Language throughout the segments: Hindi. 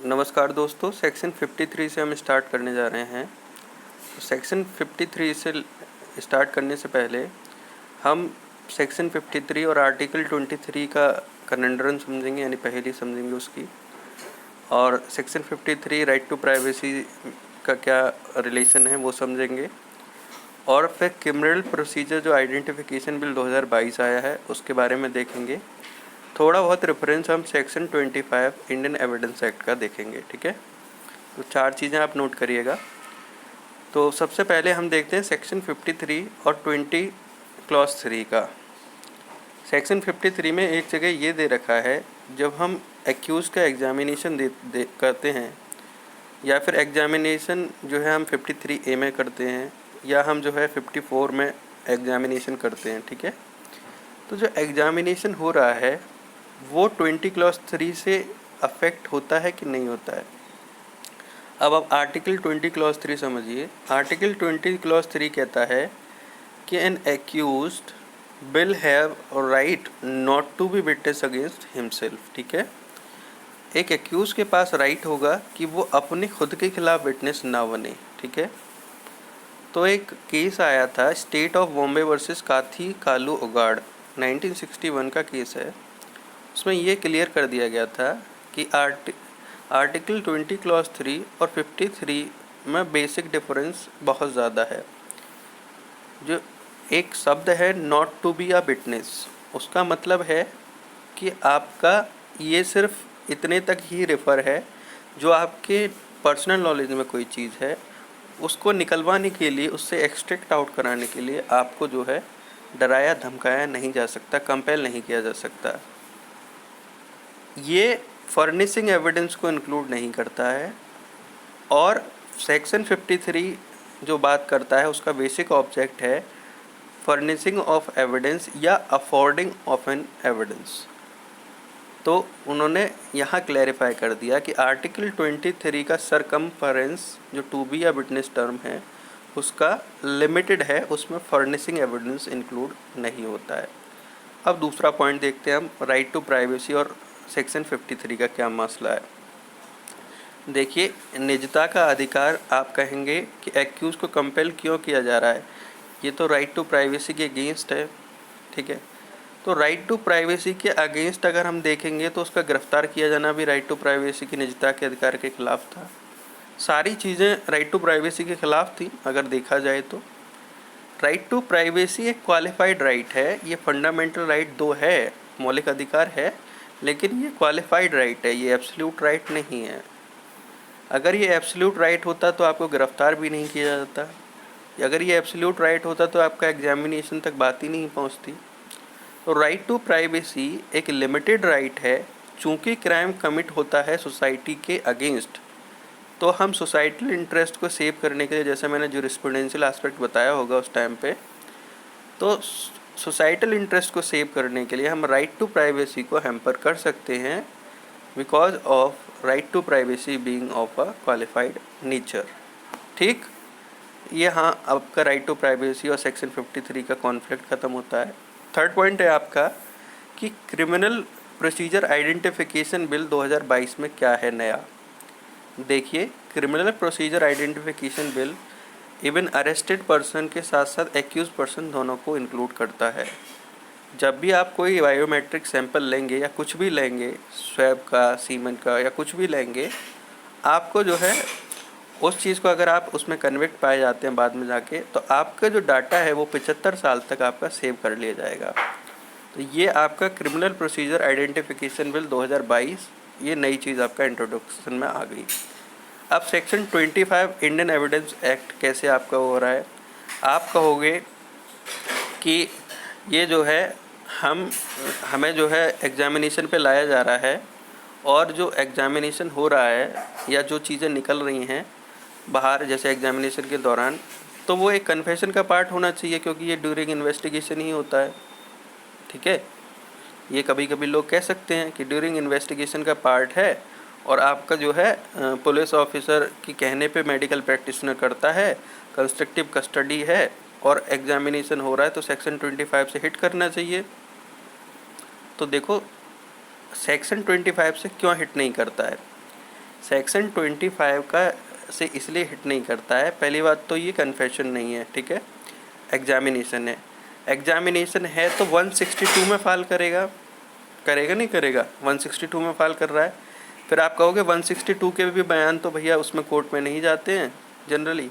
नमस्कार दोस्तों, सेक्शन 53 से हम स्टार्ट करने जा रहे हैं। तो सेक्शन 53 से स्टार्ट करने से पहले हम सेक्शन 53 और आर्टिकल 23 का कन्नड्रम समझेंगे, यानी पहेली समझेंगे उसकी। और सेक्शन 53 राइट टू प्राइवेसी का क्या रिलेशन है वो समझेंगे। और फिर क्रिमिनल प्रोसीजर जो आइडेंटिफिकेशन बिल 2022 आया है उसके बारे में देखेंगे। थोड़ा बहुत रेफरेंस हम सेक्शन 25 इंडियन एविडेंस एक्ट का देखेंगे, ठीक है। तो 4 चीज़ें आप नोट करिएगा। तो सबसे पहले हम देखते हैं सेक्शन 53 और 20 क्लॉज 3 का। सेक्शन 53 में एक जगह ये दे रखा है, जब हम एक्यूज़ का एग्जामिनेशन करते हैं या फिर एग्जामिनेशन जो है हम 53A में करते हैं या हम जो है 54 में एग्जामिनेशन करते हैं, ठीक है। तो जो एग्जामिनेशन हो रहा है वो 20 क्लॉज 3 से अफेक्ट होता है कि नहीं होता है। अब आप आर्टिकल 20 क्लॉज 3 समझिए। आर्टिकल 20 क्लॉज 3 कहता है कि an accused will have right not to be witness against himself, ठीक है। एक एक्यूज के पास राइट होगा कि वो अपने खुद के खिलाफ विटनेस ना बने, ठीक है। तो एक केस आया था स्टेट ऑफ बॉम्बे वर्सेस काथी कालू ओगाड़, 1961 का केस है। उसमें ये क्लियर कर दिया गया था कि आर्टिकल 20 क्लॉज 3 और 53 में बेसिक डिफरेंस बहुत ज़्यादा है। जो एक शब्द है not to be a witness, उसका मतलब है कि आपका ये सिर्फ इतने तक ही रेफर है, जो आपके पर्सनल नॉलेज में कोई चीज़ है उसको निकलवाने के लिए, उससे एक्सट्रैक्ट आउट कराने के लिए आपको जो है डराया धमकाया नहीं जा सकता, कंपेल नहीं किया जा सकता। ये फर्निशिंग एविडेंस को इंक्लूड नहीं करता है। और सेक्शन 53 जो बात करता है उसका बेसिक ऑब्जेक्ट है फर्निशिंग ऑफ एविडेंस या अफोर्डिंग ऑफ एन एविडेंस। तो उन्होंने यहाँ क्लैरिफाई कर दिया कि आर्टिकल 23 का सरकमफरेंस जो टू बी या विटनेस टर्म है उसका लिमिटेड है, उसमें फर्निशिंग एविडेंस इंक्लूड नहीं होता है। अब दूसरा पॉइंट देखते हैं हम, राइट टू प्राइवेसी और सेक्शन 53 का क्या मसला है। देखिए, निजता का अधिकार आप कहेंगे कि एक्यूज़ को कंपेल क्यों किया जा रहा है, ये तो राइट टू प्राइवेसी के अगेंस्ट है, ठीक है। तो राइट टू प्राइवेसी के अगेंस्ट अगर हम देखेंगे तो उसका गिरफ्तार किया जाना भी राइट टू प्राइवेसी की निजता के अधिकार के खिलाफ था। सारी चीज़ें राइट टू प्राइवेसी के खिलाफ थी अगर देखा जाए तो। राइट टू प्राइवेसी एक क्वालिफाइड राइट है, ये फंडामेंटल राइट दो है, मौलिक अधिकार है, लेकिन ये क्वालिफाइड राइट है, ये एब्सोल्यूट राइट नहीं है। अगर ये एब्सोल्यूट राइट होता तो आपको गिरफ्तार भी नहीं किया जाता। अगर ये एब्सोल्यूट राइट होता तो आपका एग्जामिनेशन तक बात ही नहीं पहुंचती। तो राइट टू प्राइवेसी एक लिमिटेड राइट है। चूँकि क्राइम कमिट होता है सोसाइटी के अगेंस्ट, तो हम सोसाइटल इंटरेस्ट को सेव करने के लिए, जैसे मैंने जूरिस्प्रूडेंशियल एस्पेक्ट बताया होगा उस टाइम पे, तो सोसाइटल इंटरेस्ट को सेव करने के लिए हम राइट टू प्राइवेसी को हैम्पर कर सकते हैं, because of right to privacy being of a qualified nature, ठीक। ये हाँ, आपका राइट टू प्राइवेसी और सेक्शन 53 का कॉन्फ्लिक्ट ख़त्म होता है। थर्ड पॉइंट है आपका कि क्रिमिनल प्रोसीजर आइडेंटिफिकेशन बिल 2022 में क्या है नया। देखिए, criminal procedure identification bill even arrested person के साथ साथ एक्यूज पर्सन दोनों को इंक्लूड करता है। जब भी आप कोई बायोमेट्रिक सैंपल लेंगे या कुछ भी लेंगे, स्वैब का, सीमन का या कुछ भी लेंगे, आपको जो है उस चीज़ को अगर आप उसमें कन्विक्ट पाए जाते हैं बाद में जाके, तो आपका जो डाटा है वो 75 साल तक आपका सेव कर लिया जाएगा। तो ये आपका क्रिमिनल प्रोसीजर आइडेंटिफिकेशन बिल 2022, ये नई चीज़ आपका इंट्रोडक्शन में आ गई। अब सेक्शन 25 इंडियन एविडेंस एक्ट कैसे आपका हो रहा है। आप कहोगे कि ये जो है हमें जो है एग्जामिनेशन पे लाया जा रहा है, और जो एग्जामिनेशन हो रहा है या जो चीज़ें निकल रही हैं बाहर जैसे एग्जामिनेशन के दौरान, तो वो एक कन्फेशन का पार्ट होना चाहिए, क्योंकि ये ड्यूरिंग इन्वेस्टिगेशन ही होता है, ठीक है। ये कभी कभी लोग कह सकते हैं कि ड्यूरिंग इन्वेस्टिगेशन का पार्ट है, और आपका जो है पुलिस ऑफिसर की कहने पे मेडिकल प्रैक्टिशनर करता है, कंस्ट्रक्टिव कस्टडी है और एग्जामिनेशन हो रहा है, तो सेक्शन 25 से हिट करना चाहिए। तो देखो, सेक्शन 25 से क्यों हिट नहीं करता है। सेक्शन 25 का से इसलिए हिट नहीं करता है। पहली बात तो ये कन्फेशन नहीं है, ठीक है, एग्जामिनेशन है। एग्जामिनेशन है तो 162 में फाइल करेगा, करेगा नहीं करेगा, 162 में फाइल कर रहा है। फिर आप कहोगे 162 के भी बयान तो भैया उसमें कोर्ट में नहीं जाते हैं जनरली,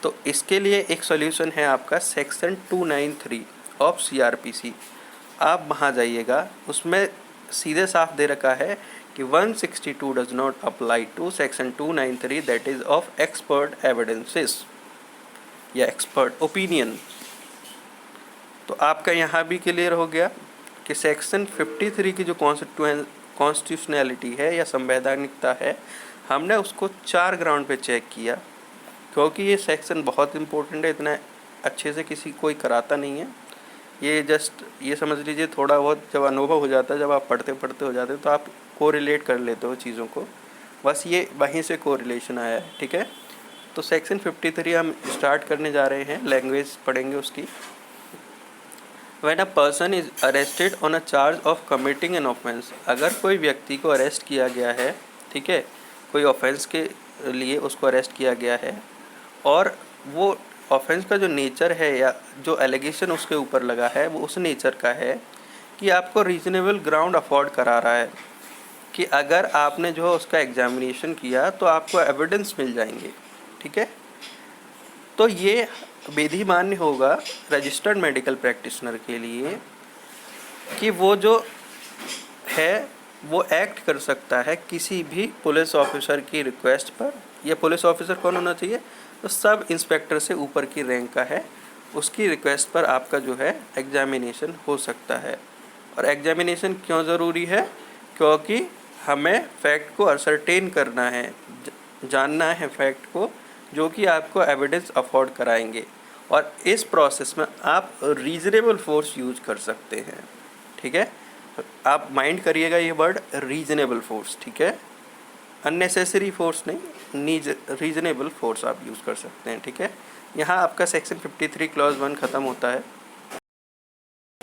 तो इसके लिए एक सॉल्यूशन है आपका सेक्शन 293 ऑफ CRPC। आप वहाँ जाइएगा, उसमें सीधे साफ दे रखा है कि 162 does not apply to section 293 that is of expert evidences या एक्सपर्ट ओपिनियन। तो आपका यहाँ भी क्लियर हो गया कि सेक्शन 53 की जो कॉन्स्टिट्यूशनैलिटी है या संवैधानिकता है, हमने उसको 4 ग्राउंड पे चेक किया, क्योंकि ये सेक्शन बहुत इम्पोर्टेंट है, इतना अच्छे से किसी कोई कराता नहीं है। ये जस्ट ये समझ लीजिए, थोड़ा बहुत जब अनुभव हो जाता है, जब आप पढ़ते पढ़ते हो जाते हो तो आप कोरिलेट कर लेते हो चीज़ों को, बस ये वहीं से कोरिलेशन आया है, ठीक है। तो सेक्शन 53 हम स्टार्ट करने जा रहे हैं, लैंग्वेज पढ़ेंगे उसकी। When a person is arrested on a charge of committing an offence, अगर कोई व्यक्ति को अरेस्ट किया गया है, ठीक है, कोई ऑफेंस के लिए उसको अरेस्ट किया गया है, और वो ऑफेंस का जो नेचर है या जो एलिगेशन उसके ऊपर लगा है वो उस नेचर का है कि आपको रीजनेबल ग्राउंड अफोर्ड करा रहा है कि अगर आपने जो है उसका एग्जामिनेशन किया तो आपको एविडेंस मिल जाएंगे, ठीक है। तो ये विधि मान्य होगा रजिस्टर्ड मेडिकल प्रैक्टिशनर के लिए कि वो जो है वो एक्ट कर सकता है किसी भी पुलिस ऑफिसर की रिक्वेस्ट पर। यह पुलिस ऑफिसर कौन होना चाहिए, तो सब इंस्पेक्टर से ऊपर की रैंक का है, उसकी रिक्वेस्ट पर आपका जो है एग्जामिनेशन हो सकता है। और एग्जामिनेशन क्यों ज़रूरी है, क्योंकि हमें फैक्ट को असरटेन करना है, जानना है फैक्ट को, जो कि आपको एविडेंस अफोर्ड कराएंगे। और इस प्रोसेस में आप रीजनेबल फोर्स यूज कर सकते हैं, ठीक है। आप माइंड करिएगा ये वर्ड रीजनेबल फोर्स, ठीक है, अननेसेसरी फोर्स नहीं, रीजनेबल फोर्स आप यूज़ कर सकते हैं, ठीक है। यहाँ आपका सेक्शन 53 क्लॉज 1 ख़त्म होता है।